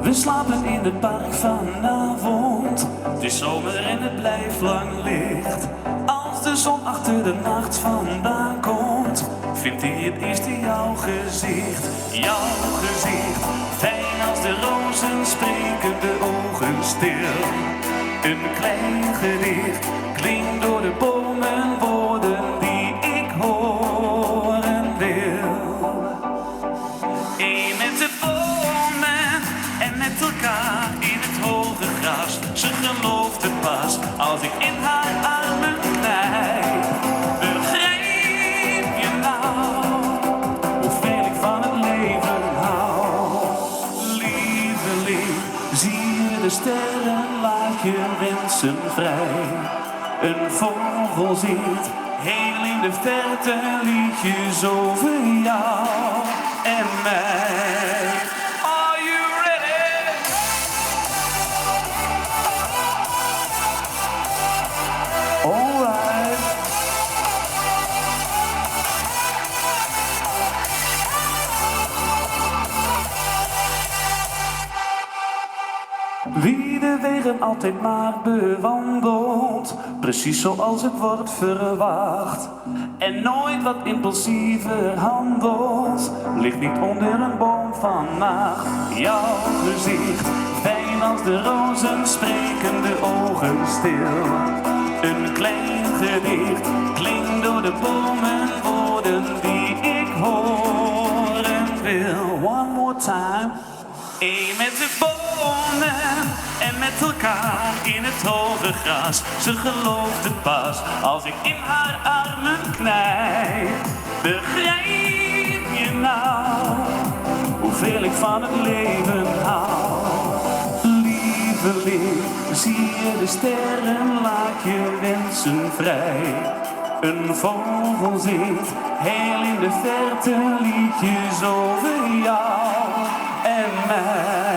We slapen in het park vanavond. Het is zomer en het blijft lang licht. Als de zon achter de nacht vandaan komt, vindt hij het eerst in jouw gezicht. Jouw gezicht, fijn als de rozen spreken de ogen stil. Een klein gedicht klinkt door de bomen, woorden die ik horen wil. Eén met de bomen en met elkaar in het hoge gras. Ze gelooft het pas als ik in haar armen knijp. Begrijp je nou hoeveel ik van het leven hou? Lieveling, zie je de sterren, laat je wensen vrij. Een vogel zingt heel in de verte liedjes over jou en mij. Are you ready? Alright. Wie de wegen altijd maar bewandelt, precies zoals het wordt verwacht, en nooit wat impulsiever handelt, ligt niet onder een boom van nacht. Jouw gezicht, fijn als de rozen, spreken de ogen stil. Een klein gedicht klinkt door de bomen, woorden die ik horen wil. One more time. Eén met de bomen en met elkaar in het hoge gras. Ze gelooft het pas als ik in haar armen knijp. Begrijp je nou hoeveel ik van het leven hou? Lieveling, zie je de sterren, laat je wensen vrij. Een vogel zingt heel in de verte liedjes over jou en mij.